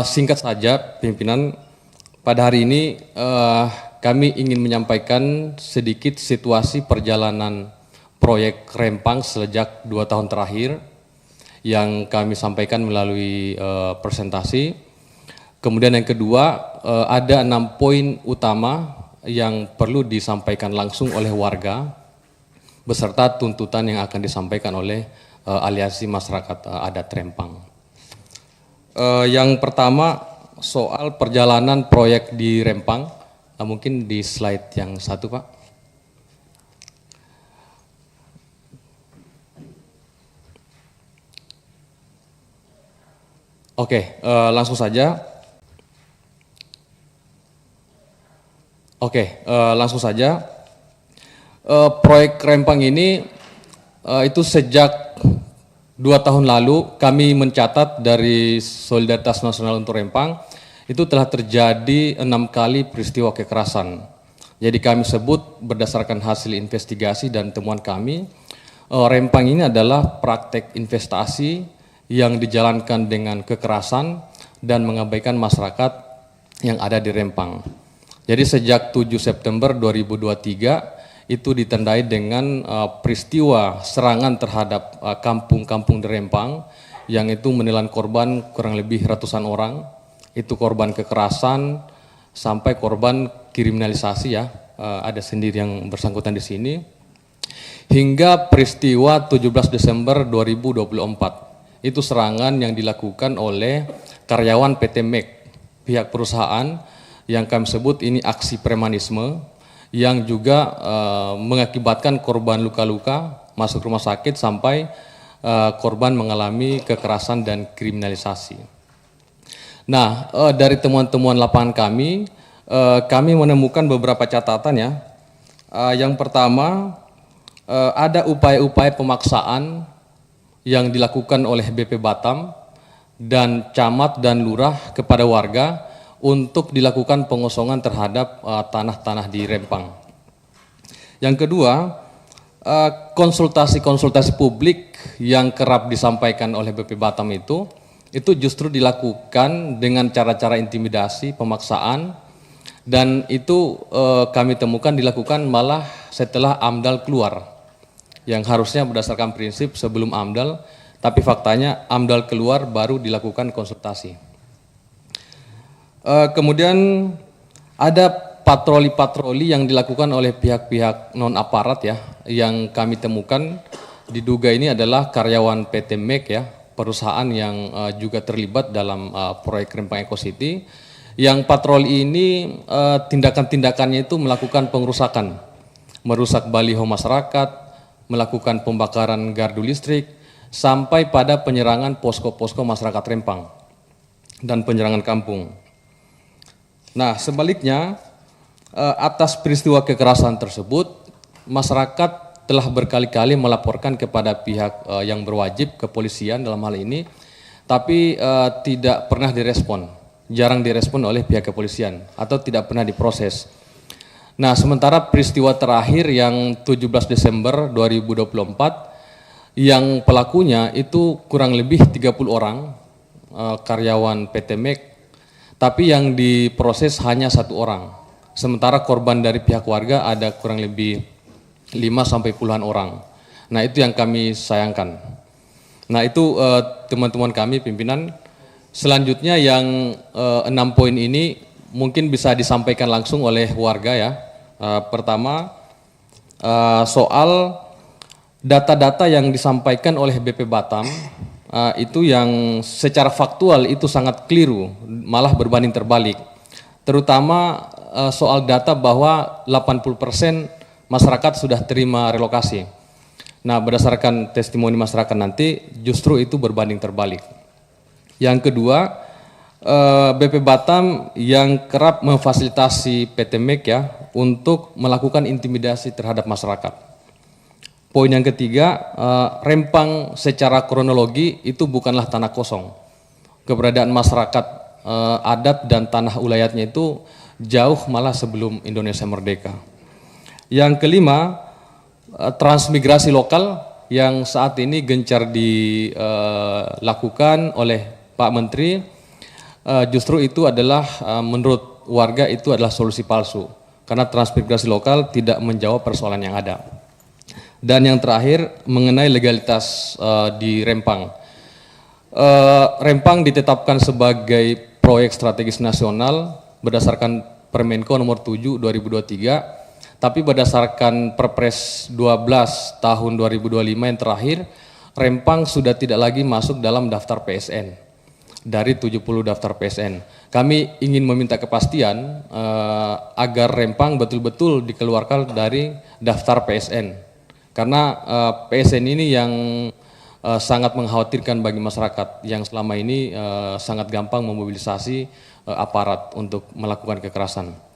Singkat saja, pimpinan, pada hari ini kami ingin menyampaikan sedikit situasi perjalanan proyek Rempang sejak 2 tahun terakhir yang kami sampaikan melalui presentasi. Kemudian yang kedua, ada 6 poin utama yang perlu disampaikan langsung oleh warga beserta tuntutan yang akan disampaikan oleh Aliansi Masyarakat Adat Rempang. Yang pertama soal perjalanan proyek di Rempang, mungkin di slide yang satu, Pak. Oke, langsung saja. Langsung saja. Proyek Rempang ini itu sejak 2 tahun lalu kami mencatat dari Solidaritas Nasional untuk Rempang itu telah terjadi 6 kali peristiwa kekerasan. Jadi kami sebut berdasarkan hasil investigasi dan temuan kami, Rempang ini adalah praktek investasi yang dijalankan dengan kekerasan dan mengabaikan masyarakat yang ada di Rempang. Jadi sejak 7 September 2023 itu ditandai dengan peristiwa serangan terhadap kampung-kampung di Rempang yang itu menelan korban kurang lebih ratusan orang. Itu korban kekerasan sampai korban kriminalisasi ya, ada sendiri yang bersangkutan di sini. Hingga peristiwa 17 Desember 2024, itu serangan yang dilakukan oleh karyawan PT MEK, pihak perusahaan yang kami sebut ini aksi premanisme, yang juga mengakibatkan korban luka-luka masuk rumah sakit sampai korban mengalami kekerasan dan kriminalisasi. Nah, dari temuan-temuan lapangan kami menemukan beberapa catatan ya. Yang pertama, ada upaya-upaya pemaksaan yang dilakukan oleh BP Batam dan camat dan lurah kepada warga untuk dilakukan pengosongan terhadap tanah-tanah di Rempang. Yang kedua, konsultasi-konsultasi publik yang kerap disampaikan oleh BP Batam itu justru dilakukan dengan cara-cara intimidasi, pemaksaan, dan itu kami temukan dilakukan malah setelah AMDAL keluar, yang harusnya berdasarkan prinsip sebelum AMDAL, tapi faktanya AMDAL keluar baru dilakukan konsultasi. Kemudian ada patroli-patroli yang dilakukan oleh pihak-pihak non-aparat ya, yang kami temukan diduga ini adalah karyawan PT MEK ya, perusahaan yang juga terlibat dalam proyek Rempang Eco City, yang patroli ini tindakan-tindakannya itu melakukan pengerusakan, merusak baliho masyarakat, melakukan pembakaran gardu listrik, sampai pada penyerangan posko-posko masyarakat Rempang dan penyerangan kampung. Nah, sebaliknya atas peristiwa kekerasan tersebut, masyarakat telah berkali-kali melaporkan kepada pihak yang berwajib, kepolisian dalam hal ini, tapi tidak pernah direspon, jarang direspon oleh pihak kepolisian atau tidak pernah diproses. Nah, sementara peristiwa terakhir yang 17 Desember 2024, yang pelakunya itu kurang lebih 30 orang, karyawan PT MEK, tapi yang diproses hanya 1 orang. Sementara korban dari pihak warga ada kurang lebih 5 sampai puluhan orang. Nah, itu yang kami sayangkan. Nah, itu teman-teman kami pimpinan. Selanjutnya yang 6 poin ini mungkin bisa disampaikan langsung oleh warga ya. Pertama, soal data-data yang disampaikan oleh BP Batam, itu yang secara faktual itu sangat keliru, malah berbanding terbalik. Terutama soal data bahwa 80% masyarakat sudah terima relokasi. Nah, berdasarkan testimoni masyarakat nanti justru itu berbanding terbalik. Yang kedua, BP Batam yang kerap memfasilitasi PT MEK ya untuk melakukan intimidasi terhadap masyarakat. Poin yang ketiga, Rempang secara kronologi itu bukanlah tanah kosong. Keberadaan masyarakat adat dan tanah ulayatnya itu jauh malah sebelum Indonesia merdeka. Yang kelima, transmigrasi lokal yang saat ini gencar dilakukan oleh Pak Menteri, justru itu adalah menurut warga itu adalah solusi palsu karena transmigrasi lokal tidak menjawab persoalan yang ada. Dan yang terakhir mengenai legalitas di Rempang. Rempang ditetapkan sebagai proyek strategis nasional berdasarkan Permenko nomor 7 2023, tapi berdasarkan Perpres 12 tahun 2025 yang terakhir, Rempang sudah tidak lagi masuk dalam daftar PSN dari 70 daftar PSN. Kami ingin meminta kepastian agar Rempang betul-betul dikeluarkan dari daftar PSN. Karena PSN ini yang sangat mengkhawatirkan bagi masyarakat yang selama ini sangat gampang memobilisasi aparat untuk melakukan kekerasan.